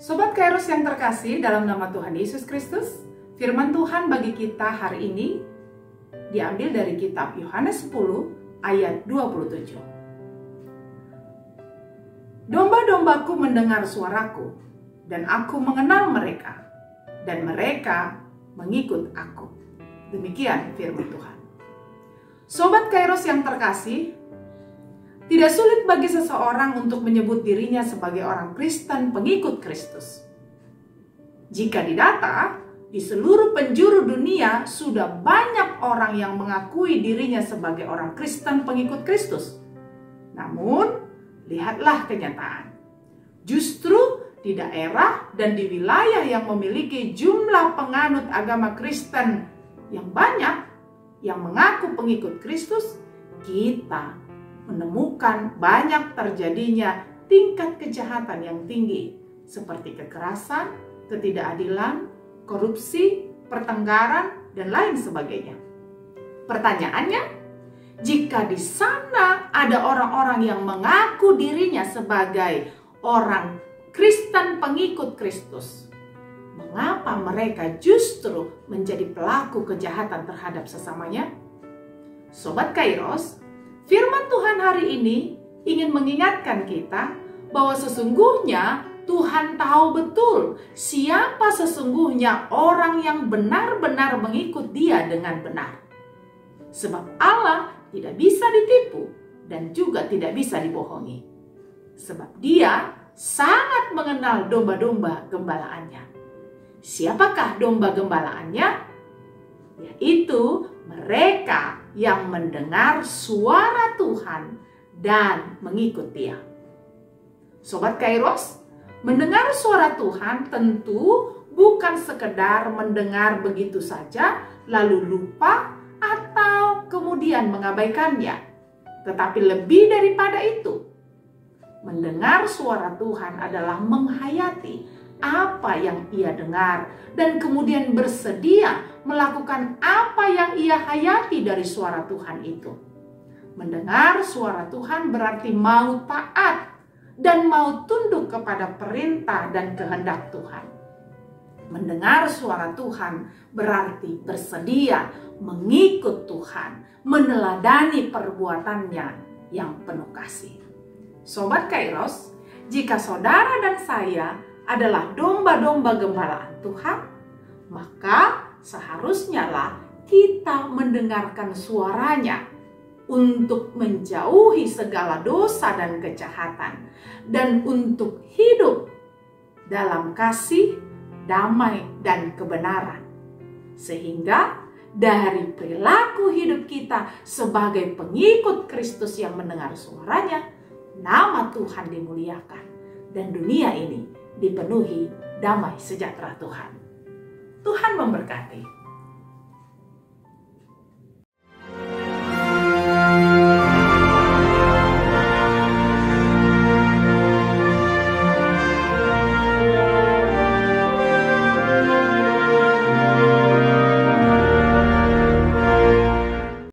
Sobat Kairos yang terkasih dalam nama Tuhan Yesus Kristus, firman Tuhan bagi kita hari ini diambil dari kitab Yohanes 10 ayat 27. Domba-dombaku mendengar suaraku, dan aku mengenal mereka, dan mereka mengikut aku. Demikian firman Tuhan. Sobat Kairos yang terkasih, tidak sulit bagi seseorang untuk menyebut dirinya sebagai orang Kristen pengikut Kristus. Jika didata, di seluruh penjuru dunia sudah banyak orang yang mengakui dirinya sebagai orang Kristen pengikut Kristus. Namun, lihatlah kenyataan. Justru di daerah dan di wilayah yang memiliki jumlah penganut agama Kristen yang banyak, yang mengaku pengikut Kristus, kita menemukan banyak terjadinya tingkat kejahatan yang tinggi seperti kekerasan, ketidakadilan, korupsi, pertengkaran, dan lain sebagainya. Pertanyaannya, jika di sana ada orang-orang yang mengaku dirinya sebagai orang Kristen pengikut Kristus, mengapa mereka justru menjadi pelaku kejahatan terhadap sesamanya? Sobat Kairos, firman Tuhan hari ini ingin mengingatkan kita bahwa sesungguhnya Tuhan tahu betul siapa sesungguhnya orang yang benar-benar mengikut Dia dengan benar. Sebab Allah tidak bisa ditipu dan juga tidak bisa dibohongi. Sebab Dia sangat mengenal domba-domba gembalaannya. Siapakah domba gembalaannya? Yaitu mereka yang mendengar suara Tuhan dan mengikut Dia. Sobat Kairos, mendengar suara Tuhan tentu bukan sekedar mendengar begitu saja lalu lupa atau kemudian mengabaikannya. Tetapi lebih daripada itu, mendengar suara Tuhan adalah menghayati apa yang ia dengar dan kemudian bersedia melakukan apa yang ia hayati dari suara Tuhan itu. Mendengar suara Tuhan berarti mau taat dan mau tunduk kepada perintah dan kehendak Tuhan. Mendengar suara Tuhan berarti bersedia mengikut Tuhan, meneladani perbuatannya yang penuh kasih. Sobat Kairos, jika saudara dan saya adalah domba-domba gembalaan Tuhan, maka seharusnya lah kita mendengarkan suaranya untuk menjauhi segala dosa dan kejahatan dan untuk hidup dalam kasih, damai, dan kebenaran. Sehingga dari perilaku hidup kita sebagai pengikut Kristus yang mendengar suaranya, nama Tuhan dimuliakan dan dunia ini dipenuhi damai sejahtera Tuhan. Tuhan memberkati.